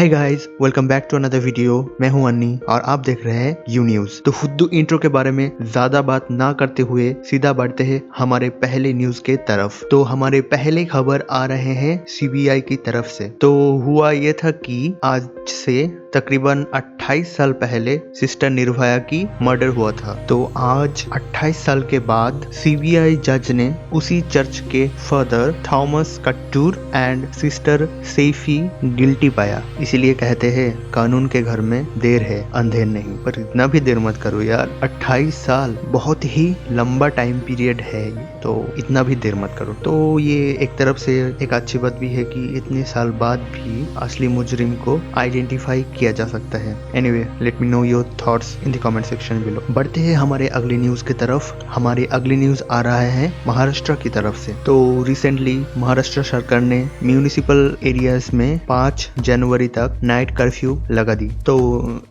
Hi guys, welcome back to another video. मैं हूं अन्नी और आप देख रहे हैं यू न्यूज। तो फुद्दू इंट्रो के बारे में ज्यादा बात ना करते हुए सीधा बढ़ते हैं हमारे पहले न्यूज के तरफ। तो हमारे पहले खबर आ रहे हैं सीबीआई की तरफ से। तो हुआ ये था कि आज से तकरीबन 28 साल पहले सिस्टर निर्भया की मर्डर हुआ था। तो आज 28 साल के बाद सीबीआई जज ने उसी चर्च के father Thomas Kattoor and sister Sephy guilty पाया। इसीलिए कहते हैं कानून के घर में देर है अंधेर नहीं। पर इतना भी देर मत करो यार, 28 साल बहुत ही लंबा टाइम पीरियड है, तो इतना भी देर मत करो। तो ये एक तरफ से एक अच्छी बात भी है कि इतने साल बाद भी असली मुजरिम को आइडेंटिफाई किया जा सकता है। Anyway, let me know your thoughts in the comment section below. बढ़ते हैं हमारे अगले न्यूज की तरफ। हमारे अगले न्यूज आ रहा है महाराष्ट्र की तरफ से। तो रिसेंटली महाराष्ट्र सरकार ने म्यूनिसिपल एरियाज में 5 जनवरी तक नाइट कर्फ्यू लगा दी। तो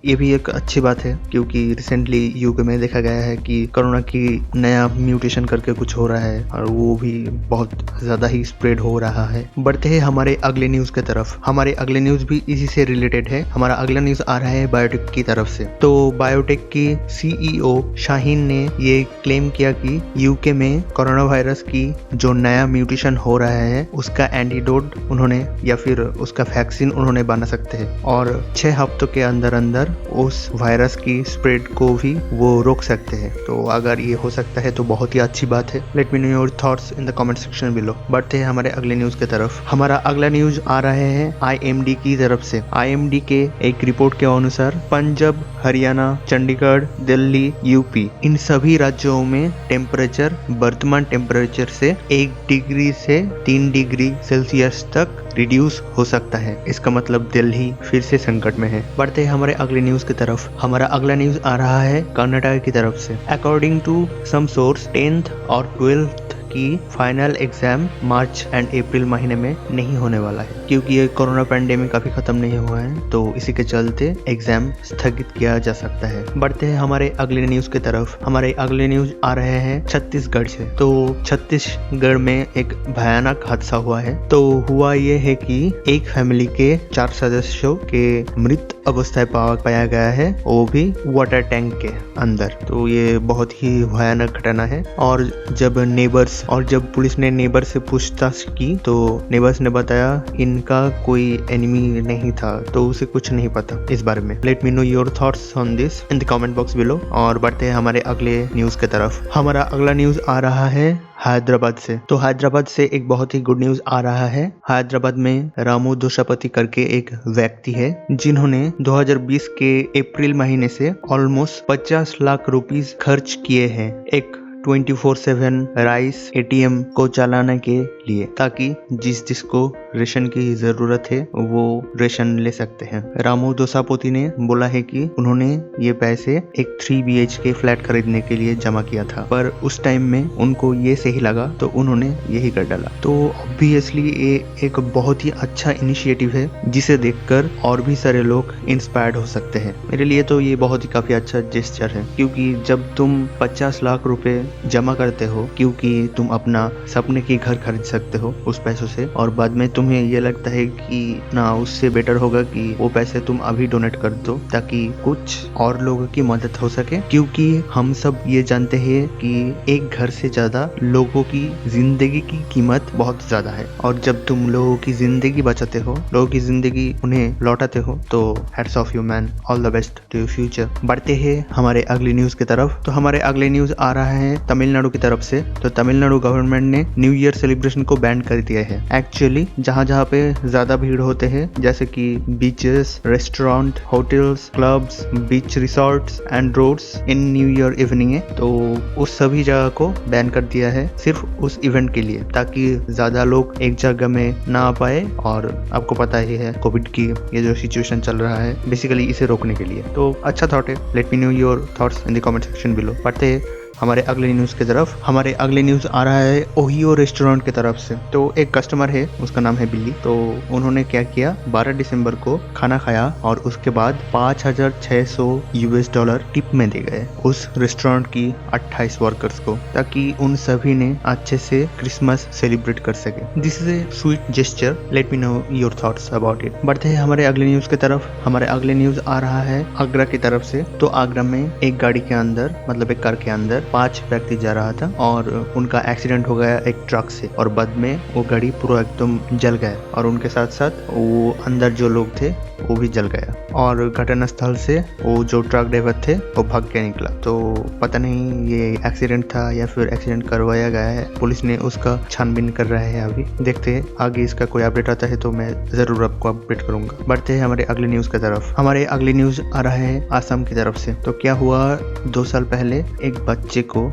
ये भी एक अच्छी बात है क्योंकि रिसेंटली यूके में देखा गया है कि कोरोना की नया म्यूटेशन करके कुछ हो रहा है और वो भी बहुत ज्यादा ही स्प्रेड हो रहा है। बढ़ते हैं हमारे अगले न्यूज की तरफ। हमारे अगले न्यूज भी इसी से रिलेटेड है। हमारा अगला न्यूज आ रहा है बायोटेक की तरफ से। तो बायोटेक की सीईओ शाहीन ने ये क्लेम किया कि यूके में कोरोना वायरस की जो नया म्यूटेशन हो रहा है उसका एंटीडोट उन्होंने या फिर उसका वैक्सीन उन्होंने बना सकते हैं और 6 हफ्तों के अंदर अंदर उस वायरस की स्प्रेड को भी वो रोक सकते हैं। तो अगर ये हो सकता है तो बहुत ही अच्छी बात है। Let me know your thoughts in the comment section below. बढ़ते हैं हमारे अगले न्यूज की तरफ। हमारा अगला न्यूज आ रहे हैं आईएमडी की तरफ से। आईएमडी के एक रिपोर्ट के अनुसार पंजाब, हरियाणा, चंडीगढ़, दिल्ली, यूपी इन सभी राज्यों में टेम्परेचर वर्तमान टेम्परेचर से 1 डिग्री से 3 डिग्री सेल्सियस तक रिड्यूस हो सकता है। इसका मतलब दिल्ली फिर से संकट में है। बढ़ते हैं हमारे अगले न्यूज की तरफ। हमारा अगला न्यूज आ रहा है कर्नाटक की तरफ से। According to some source 10th और 12th की final exam March and April महीने में नहीं होने वाला है क्योंकि ये कोरोना पैंडेमिक अभी खत्म नहीं हुआ है। तो इसी के चलते एग्जाम स्थगित किया जा सकता है। बढ़ते हैं हमारे अगले न्यूज की तरफ। हमारे अगले न्यूज आ रहे हैं छत्तीसगढ़ से। तो छत्तीसगढ़ में एक भयानक हादसा हुआ है। तो हुआ ये है कि एक फैमिली के 4 सदस्यों के मृत अवस्था पाया गया है, वो भी वाटर टैंक के अंदर। तो ये बहुत ही भयानक घटना है। और जब पुलिस ने नेबर से पूछताछ की तो नेबर्स ने बताया इनका कोई एनिमी नहीं था, तो उसे कुछ नहीं पता इस बारे में। Let me know your thoughts on this in the comment box below. और बढ़ते हैं हमारे अगले न्यूज की तरफ। हमारा अगला न्यूज आ रहा है हैदराबाद से। तो हैदराबाद से एक बहुत ही गुड न्यूज आ रहा है। हैदराबाद में रामू दोषापति करके एक व्यक्ति है जिन्होंने 2020 के अप्रैल महीने से ऑलमोस्ट 50 लाख रुपीस खर्च किए हैं एक 24/7 राइस एटीएम को चलाने के लिए, ताकि जिसको रेशन की जरूरत है वो रेशन ले सकते हैं। रामू दोसापोती ने बोला है कि उन्होंने ये पैसे एक 3 BHK फ्लैट खरीदने के लिए जमा किया था, पर उस टाइम में उनको ये सही लगा तो उन्होंने यही कर डाला। तो ऑब्वियसली ये एक बहुत ही अच्छा इनिशिएटिव है जिसे देखकर और भी सारे लोग इंस्पायर्ड हो सकते हैं। मेरे लिए तो ये बहुत ही काफी अच्छा जेस्चर है क्योंकि जब तुम 50 लाख रुपए जमा करते हो क्योंकि तुम अपना सपने की घर खरीद सकते हो उस पैसों से, और बाद में तुम्हें ये लगता है कि ना उससे बेटर होगा कि वो पैसे तुम अभी डोनेट कर दो ताकि कुछ और लोगों की मदद हो सके। क्योंकि हम सब ये जानते हैं कि एक घर से ज्यादा लोगों की जिंदगी की कीमत बहुत ज्यादा है, और जब तुम लोगों की जिंदगी बचाते हो, लोगों की जिंदगी उन्हें लौटाते हो, तो hats off you man, all the best to your future. बढ़ते हैं हमारे अगली न्यूज की तरफ। तो हमारे अगले न्यूज आ रहा है तमिलनाडु की तरफ से। तो तमिलनाडु गवर्नमेंट ने न्यू ईयर सेलिब्रेशन को बैन कर दिया है। एक्चुअली जहाँ पे ज्यादा भीड़ होते हैं जैसे कि beaches, restaurant, hotels, clubs, beach resorts and roads in New Year evening है, तो उस सभी जगह को बैन कर दिया है सिर्फ उस इवेंट के लिए, ताकि ज्यादा लोग एक जगह में ना आ पाए। और आपको पता ही है कोविड की ये जो सिचुएशन चल रहा है, बेसिकली इसे रोकने के लिए। तो अच्छा थॉट है। Let me know your thoughts in the comment section below. पढ़ते हैं हमारे अगले न्यूज की तरफ। हमारे अगले न्यूज आ रहा है ओहियो रेस्टोरेंट की तरफ से। तो एक कस्टमर है, उसका नाम है बिल्ली। तो उन्होंने क्या किया, 12 दिसंबर को खाना खाया और उसके बाद $5,600 टिप में दे गए उस रेस्टोरेंट की 28 वर्कर्स को, ताकि उन सभी ने अच्छे से क्रिसमस सेलिब्रेट कर सके। This is a sweet gesture, let me know your thoughts about it. बढ़ते हैं हमारे अगले न्यूज की तरफ। हमारे अगले न्यूज आ रहा है आगरा की तरफ से। तो आगरा में एक गाड़ी के अंदर, मतलब एक कार के अंदर 5 व्यक्ति जा रहा था और उनका एक्सीडेंट हो गया एक ट्रक से, और बाद में वो गाड़ी पूरा एकदम जल गया और उनके साथ साथ वो अंदर जो लोग थे वो भी जल गया। और घटना स्थल से वो जो ट्रक ड्राइवर थे वो भाग के निकला। तो पता नहीं ये एक्सीडेंट था या फिर एक्सीडेंट करवाया गया है। पुलिस ने उसका छानबीन कर रहा है। अभी देखते हैं आगे इसका कोई अपडेट आता है तो मैं जरूर आपको अपडेट करूंगा। बढ़ते हैं हमारे अगले न्यूज की तरफ। हमारे अगले न्यूज आ रहा है आसाम की तरफ से। तो क्या हुआ, 2 साल पहले एक बच्चे को,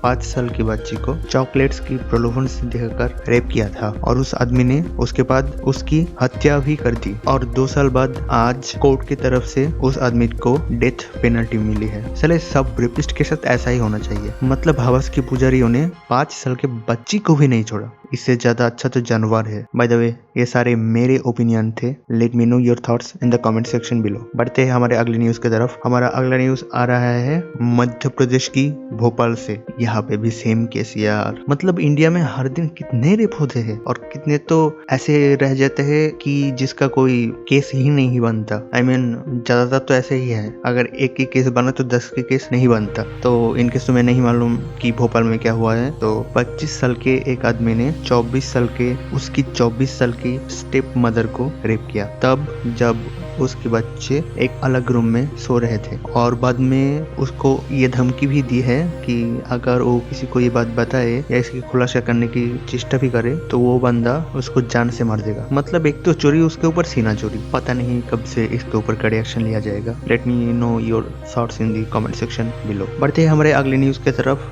5 साल की बच्ची को चॉकलेट्स की प्रलोभन से देखकर रेप किया था और उस आदमी ने उसके बाद उसकी हत्या भी कर दी। और 2 साल बाद आज कोर्ट की तरफ से उस आदमी को डेथ पेनल्टी मिली है। चले, सब रेपिस्ट के साथ ऐसा ही होना चाहिए। मतलब हवस की पुजारियों ने 5 साल के बच्ची को भी नहीं छोड़ा। इससे ज्यादा अच्छा तो जानवर है। बाय द वे, ये सारे मेरे ओपिनियन थे। Let me know your thoughts in the comment section below. बढ़ते हैं हमारे अगले न्यूज की तरफ। हमारा अगला न्यूज आ रहा है मध्य प्रदेश की भोपाल से। यहाँ पे भी सेम केस यार। मतलब इंडिया में हर दिन कितने रेप होते हैं और कितने तो ऐसे रह जाते हैं कि जिसका कोई केस ही नहीं बनता। ज्यादातर तो ऐसे ही है, अगर एक की केस बना तो 10 की केस नहीं बनता। तो इनके तुम्हें नहीं मालूम कि भोपाल में क्या हुआ है। तो 25 साल के एक आदमी ने 24 साल के उसकी 24 साल की स्टेप मदर को रेप किया, तब जब उसके बच्चे एक अलग रूम में सो रहे थे। और बाद में उसको ये धमकी भी दी है कि अगर वो किसी को ये बात बताए या इसकी खुलासा करने की चेष्टा भी करे तो वो बंदा उसको जान से मार देगा। मतलब एक तो चोरी, उसके ऊपर सीना चोरी। पता नहीं कब से इसके ऊपर कड़े एक्शन लिया जाएगा। Let me know your thoughts in the comment section below. बढ़ते हैं हमारे अगले न्यूज की तरफ,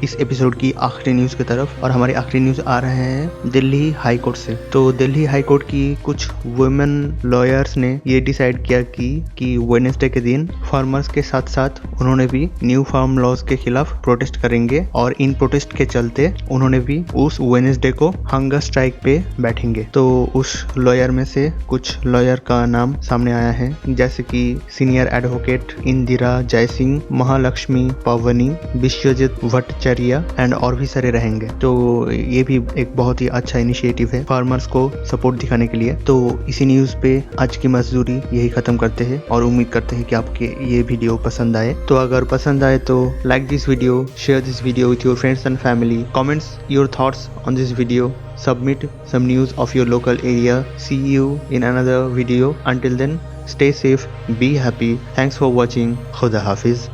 इस एपिसोड की आखिरी न्यूज की तरफ। और हमारे आखिरी न्यूज आ रहे हैं दिल्ली हाई कोर्ट से। तो दिल्ली हाई कोर्ट की कुछ वुमेन लॉयर्स ने ये डिसाइड किया कि वेडनेसडे के दिन फार्मर्स के साथ साथ उन्होंने भी न्यू फार्म लॉज के खिलाफ प्रोटेस्ट करेंगे। और इन प्रोटेस्ट के चलते उन्होंने भी उस वेडनेसडे को हंगर स्ट्राइक पे बैठेंगे। तो उस लॉयर में से कुछ लॉयर का नाम सामने आया है, जैसे कि senior advocate Indira Jaisingh, Mahalakshmi Pauni, Vishwajeet Bhattacharya and और भी सारे रहेंगे। तो ये भी एक बहुत ही अच्छा इनिशिएटिव है फार्मर्स को सपोर्ट दिखाने के लिए। तो इसी न्यूज पे आज की मजदूरी यही खत्म करते हैं और उम्मीद करते हैं कि आपके ये वीडियो पसंद आए। तो अगर पसंद आए तो like this video, share this video with your friends and family, comments your thoughts on this video, submit some news of your local area. See you in another video. Until then, stay safe, be happy. Thanks for watching. Khuda Hafiz.